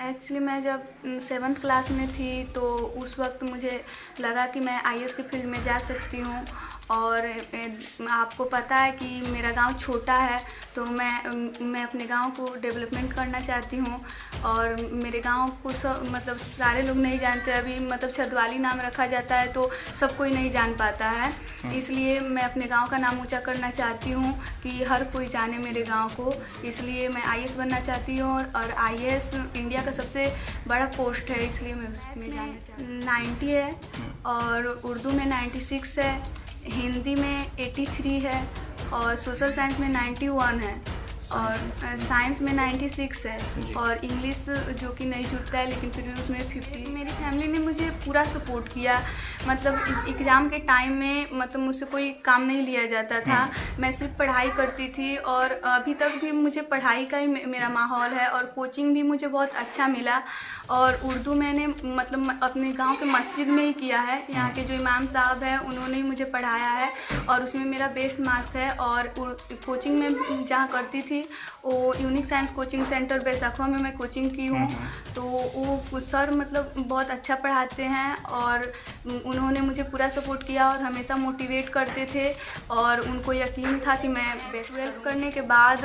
Actually मैं जब 7th class में थी तो उस वक्त मुझे लगा कि मैं आईएएस की फील्ड में जा सकती हूँ। और आपको पता है कि मेरा गांव छोटा है, तो मैं अपने गांव को डेवलपमेंट करना चाहती हूँ। और मेरे गांव को मतलब सारे लोग नहीं जानते, अभी मतलब छदवाली नाम रखा जाता है तो सब कोई नहीं जान पाता है। इसलिए मैं अपने गांव का नाम ऊंचा करना चाहती हूँ कि हर कोई जाने मेरे गांव को। इसलिए मैं आईएएस बनना चाहती हूँ और आईएएस इंडिया का सबसे बड़ा पोस्ट है, इसलिए मैं उसमें जाना चाहती हूँ। 90 है और उर्दू में 96 है, हिंदी में 83 है और सोशल साइंस में 91 है और साइंस में 96 है और इंग्लिश जो कि नहीं जुड़ता है लेकिन फिर भी उसमें 50। मेरी फैमिली ने मुझे पूरा सपोर्ट किया, मतलब एग्ज़ाम के टाइम में मतलब मुझसे कोई काम नहीं लिया जाता था, मैं सिर्फ पढ़ाई करती थी। और अभी तक भी मुझे पढ़ाई का ही मेरा माहौल है और कोचिंग भी मुझे बहुत अच्छा मिला। और उर्दू मैंने मतलब अपने गांव के मस्जिद में ही किया है, यहाँ के जो इमाम साहब हैं उन्होंने ही मुझे पढ़ाया है और उसमें मेरा बेस्ट मार्क्स है। और कोचिंग में जहाँ करती थी वो यूनिक साइंस कोचिंग सेंटर बैसाखवा में मैं कोचिंग की हूँ, तो वो सर मतलब बहुत अच्छा पढ़ाते हैं और उन्होंने मुझे पूरा सपोर्ट किया और हमेशा मोटिवेट करते थे। और उनको यकीन था कि मैं बेस्ट 12 करने के बाद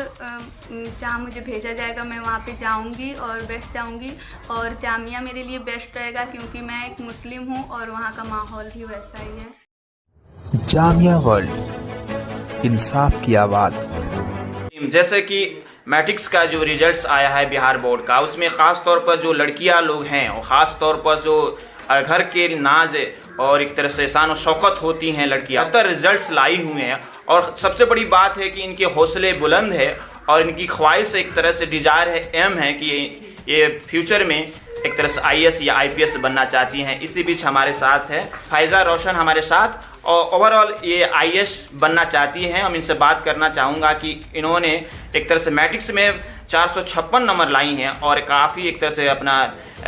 जहाँ मुझे भेजा जाएगा मैं वहाँ पे जाऊँगी और बेस्ट जाऊँगी। और जामिया मेरे लिए बेस्ट रहेगा क्योंकि मैं एक मुस्लिम हूँ और वहाँ का माहौल भी वैसा ही है। जामिया वर्ल्ड, इंसाफ की आवाज़। जैसे कि मैट्रिक्स का जो रिजल्ट्स आया है बिहार बोर्ड का, उसमें ख़ास तौर पर जो लड़कियां लोग हैं और ख़ास तौर पर जो घर के नाज और एक तरह से शान और शौकत होती हैं लड़कियां, बेहतर रिजल्ट्स लाई हुए हैं। और सबसे बड़ी बात है कि इनके हौसले बुलंद है और इनकी ख्वाहिश एक तरह से डिज़ायर है, एम है कि ये फ्यूचर में एक तरह से आईएएस या आईपीएस बनना चाहती हैं। इसी बीच हमारे साथ है फाइज़ा रोशन हमारे साथ, और ओवरऑल ये आईएएस बनना चाहती हैं। हम इनसे बात करना चाहूँगा कि इन्होंने एक तरह से मैट्रिक्स में 456 नंबर लाई हैं और काफ़ी एक तरह से अपना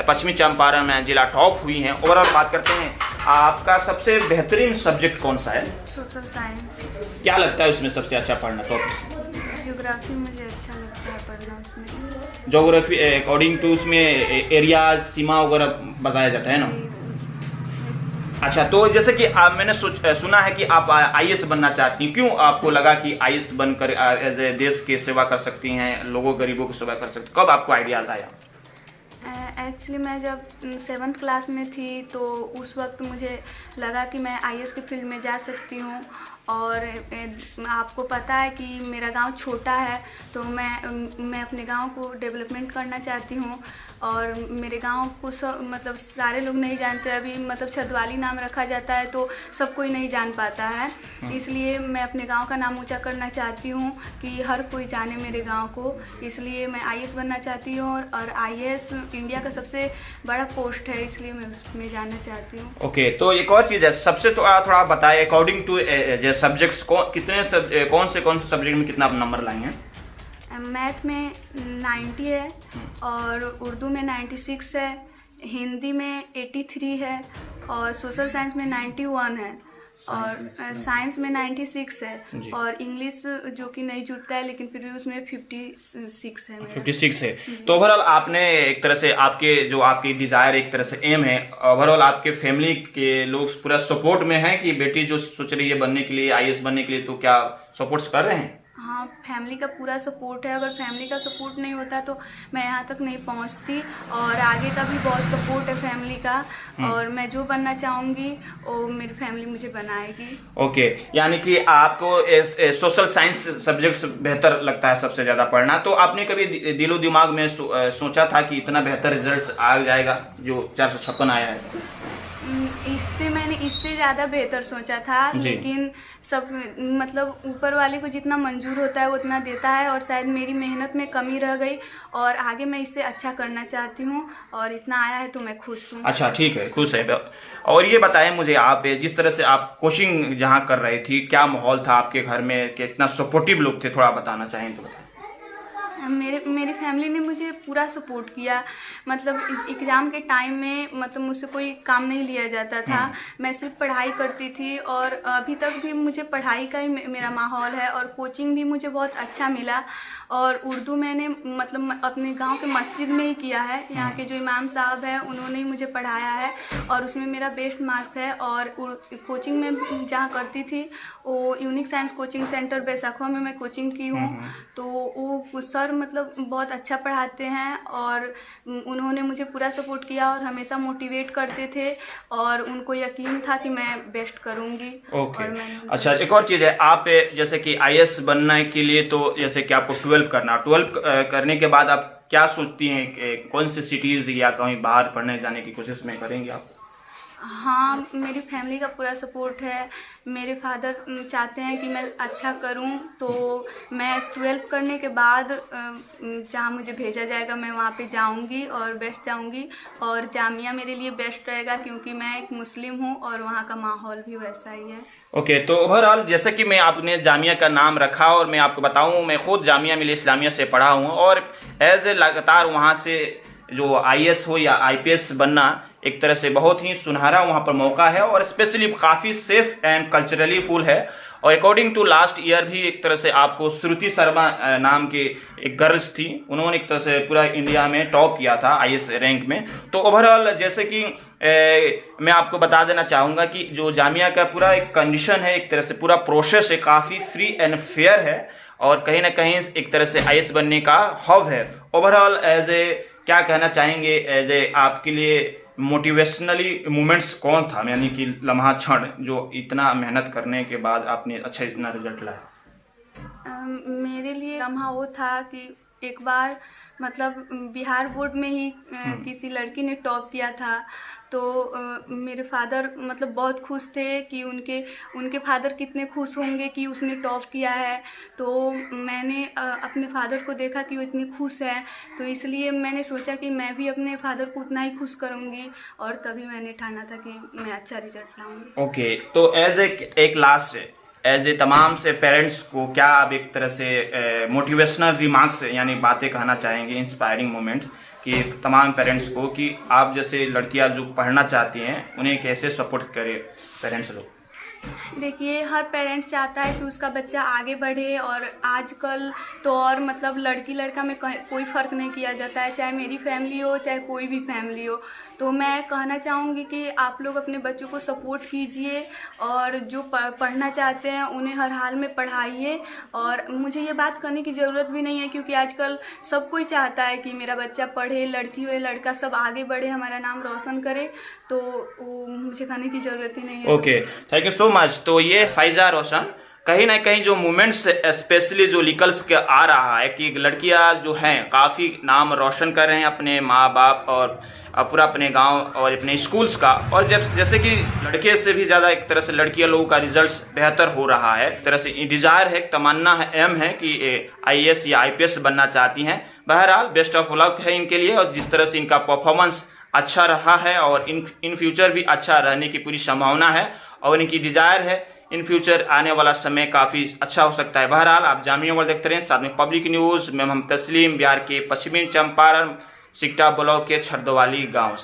पश्चिमी चंपारण में जिला टॉप हुई हैं। ओवरऑल बात करते हैं, आपका सबसे बेहतरीन सब्जेक्ट कौन सा है? Social science. क्या लगता है उसमें सबसे अच्छा पढ़ना? टॉपिक ज्योग्राफी मुझे अच्छा लगता है पढ़ना उसमें। ज्योग्राफी अकॉर्डिंग टू उसमें एरियाज सीमा वगैरह बताया जाता है ना। अच्छा, तो जैसे कि मैंने सुना है कि आप आईएएस बनना चाहती हैं, क्यों आपको लगा कि आईएएस बनकर एज ए देश की सेवा कर सकती हैं, लोगों गरीबों की सेवा कर सकती हैं? कब आपको आइडिया आया? एक्चुअली मैं जब 7th क्लास में थी तो उस वक्त मुझे लगा कि मैं आईएएस की फील्ड में जा सकती हूँ। और आपको पता है कि मेरा गांव छोटा है, तो मैं अपने गांव को डेवलपमेंट करना चाहती हूँ। और मेरे गांव को मतलब सारे लोग नहीं जानते, अभी मतलब छदवाली नाम रखा जाता है तो सब कोई नहीं जान पाता है। इसलिए मैं अपने गांव का नाम ऊंचा करना चाहती हूँ कि हर कोई जाने मेरे गांव को। इसलिए मैं आईएएस बनना चाहती हूँ और आईएएस इंडिया का सबसे बड़ा पोस्ट है, इसलिए मैं उसमें जाना चाहती हूँ। ओके, तो एक और चीज़ है, सबसे थोड़ा बताएं अकॉर्डिंग टू सब्जेक्ट्स कौन से सब्जेक्ट में कितना नंबर लाए हैं? मैथ में 90 है और उर्दू में 96 है, हिंदी में 83 है और सोशल साइंस में 91 है और साइंस में 96 है और इंग्लिश जो कि नहीं जुड़ता है लेकिन फिर भी उसमें 56 है। 56 है। तो ओवरऑल आपने एक तरह से आपकी डिजायर एक तरह से एम है, ओवरऑल आपके फैमिली के लोग पूरा सपोर्ट में हैं कि बेटी जो सोच रही है बनने के लिए, आईएएस बनने के लिए, तो क्या सपोर्ट्स कर रहे हैं? हाँ, फैमिली का पूरा सपोर्ट है। अगर फैमिली का सपोर्ट नहीं होता तो मैं यहाँ तक नहीं पहुँचती। और आगे का भी बहुत सपोर्ट है फैमिली का और मैं जो बनना चाहूँगी वो मेरी फैमिली मुझे बनाएगी। ओके, यानी कि आपको सोशल साइंस सब्जेक्ट्स बेहतर लगता है सबसे ज़्यादा पढ़ना। तो आपने कभी दिलो दिमाग में सोचा था कि इतना बेहतर रिजल्ट आ जाएगा जो 456 आया है? मैंने इससे ज़्यादा बेहतर सोचा था, लेकिन सब मतलब ऊपर वाले को जितना मंजूर होता है वो उतना देता है और शायद मेरी मेहनत में कमी रह गई और आगे मैं इससे अच्छा करना चाहती हूँ और इतना आया है तो मैं खुश हूँ। अच्छा, ठीक है, खुश है। और ये बताएं मुझे, आप जिस तरह से आप कोचिंग जहाँ कर रही थी, क्या माहौल था आपके घर में, कितना सपोर्टिव लोग थे, थोड़ा बताना चाहें तो बताएं। मेरी फैमिली ने मुझे पूरा सपोर्ट किया। मतलब एग्ज़ाम के टाइम में मतलब मुझसे कोई काम नहीं लिया जाता था, मैं सिर्फ पढ़ाई करती थी और अभी तक भी मुझे पढ़ाई का ही मेरा माहौल है और कोचिंग भी मुझे बहुत अच्छा मिला। और उर्दू मैंने मतलब अपने गांव के मस्जिद में ही किया है। यहाँ के जो इमाम साहब हैं उन्होंने ही मुझे पढ़ाया है और उसमें मेरा बेस्ट मार्क्स है। और कोचिंग में जहाँ करती थी वो यूनिक साइंस कोचिंग सेंटर बैसाखवा में मैं कोचिंग की हूँ। तो वो सर मतलब बहुत अच्छा पढ़ाते हैं और उन्होंने मुझे पूरा सपोर्ट किया और हमेशा मोटिवेट करते थे और उनको यकीन था कि मैं बेस्ट करूँगी। और मैंने अच्छा, एक और चीज़ है, आप जैसे कि IAS बनने के लिए तो जैसे कि आपको 12 करना, 12 करने के बाद आप क्या सोचती हैं कि कौन सी सिटीज़ या कहीं बाहर पढ़ने जाने की कोशिश में करेंगे आप? हाँ, मेरी फैमिली का पूरा सपोर्ट है। मेरे फादर चाहते हैं कि मैं अच्छा करूं, तो मैं 12 करने के बाद जहाँ मुझे भेजा जाएगा मैं वहाँ पे जाऊंगी और बेस्ट जाऊंगी। और जामिया मेरे लिए बेस्ट रहेगा क्योंकि मैं एक मुस्लिम हूँ और वहाँ का माहौल भी वैसा ही है। ओके, तो ओवरऑल जैसे कि मैं आपने जामिया का नाम रखा और मैं आपको बताऊं, मैं खुद जामिया मिलिया इस्लामिया से पढ़ा हूं और एज ए लगातार वहाँ से जो IAS हो या IPS बनना एक तरह से बहुत ही सुनहरा वहाँ पर मौका है और स्पेशली काफ़ी सेफ एंड कल्चरली फुल है। और अकॉर्डिंग टू लास्ट ईयर भी एक तरह से आपको श्रुति शर्मा नाम के एक गर्ल्स थी, उन्होंने एक तरह से पूरा इंडिया में टॉप किया था IAS रैंक में। तो ओवरऑल जैसे कि मैं आपको बता देना चाहूँगा कि जो जामिया का पूरा एक कंडीशन है, एक तरह से पूरा प्रोसेस है, काफ़ी फ्री एंड फेयर है और कहीं ना कहीं एक तरह से IAS बनने का हब है। ओवरऑल एज ए क्या कहना चाहेंगे, एज ए आपके लिए मोटिवेशनली मोमेंट्स कौन था, यानी कि लम्हा क्षण जो इतना मेहनत करने के बाद आपने अच्छा इतना रिजल्ट लाया? मेरे लिए लम्हा वो था कि एक बार मतलब बिहार बोर्ड में ही किसी लड़की ने टॉप किया था। तो मेरे फादर मतलब बहुत खुश थे कि उनके फादर कितने खुश होंगे कि उसने टॉप किया है। तो मैंने अपने फादर को देखा कि वो इतने खुश हैं, तो इसलिए मैंने सोचा कि मैं भी अपने फादर को उतना ही खुश करूँगी और तभी मैंने ठाना था कि मैं अच्छा रिजल्ट लाऊँगी। ओके, तो एज एक लास्ट एज ए तमाम से पेरेंट्स को क्या आप एक तरह से मोटिवेशनल रिमार्क्स यानी बातें कहना चाहेंगे, इंस्पायरिंग मोमेंट कि तमाम पेरेंट्स को कि आप जैसे लड़कियां जो पढ़ना चाहती हैं उन्हें कैसे सपोर्ट करें पेरेंट्स लोग? देखिए, हर पेरेंट्स चाहता है कि उसका बच्चा आगे बढ़े और आजकल तो और मतलब लड़की लड़का में कोई फ़र्क नहीं किया जाता है, चाहे मेरी फैमिली हो चाहे कोई भी फैमिली हो। तो मैं कहना चाहूँगी कि आप लोग अपने बच्चों को सपोर्ट कीजिए और जो पढ़ना चाहते हैं उन्हें हर हाल में पढ़ाइए। और मुझे ये बात करने की ज़रूरत भी नहीं है क्योंकि आजकल सब कोई चाहता है कि मेरा बच्चा पढ़े, लड़की हो या लड़का सब आगे बढ़े, हमारा नाम रोशन करे। तो वो मुझे कहने की ज़रूरत ही नहीं है। Okay, thank you so much. तो ये फ़ाइज़ा रोशन कहीं ना कहीं जो मूवमेंट्स स्पेशली जो निकल्स के आ रहा है कि लड़कियां जो हैं काफ़ी नाम रोशन कर रहे हैं अपने माँ बाप और पूरा अपने गांव और अपने स्कूल्स का। और जैसे कि लड़के से भी ज़्यादा एक तरह से लड़कियां लोगों का रिजल्ट्स बेहतर हो रहा है, एक तरह से डिज़ायर है, तमन्ना है, एम है कि IAS या IPS बनना चाहती हैं। बहरहाल बेस्ट ऑफ लक है इनके लिए और जिस तरह से इनका परफॉर्मेंस अच्छा रहा है और इन फ्यूचर भी अच्छा रहने की पूरी संभावना है और इनकी डिज़ायर है इन फ्यूचर आने वाला समय काफ़ी अच्छा हो सकता है। बहरहाल आप जामिया वर्ल्ड देखते रहें, साथ में पब्लिक न्यूज़ में हम तस्लीम, बिहार के पश्चिमी चंपारण सिकटा ब्लॉक के छरदवाली गांव।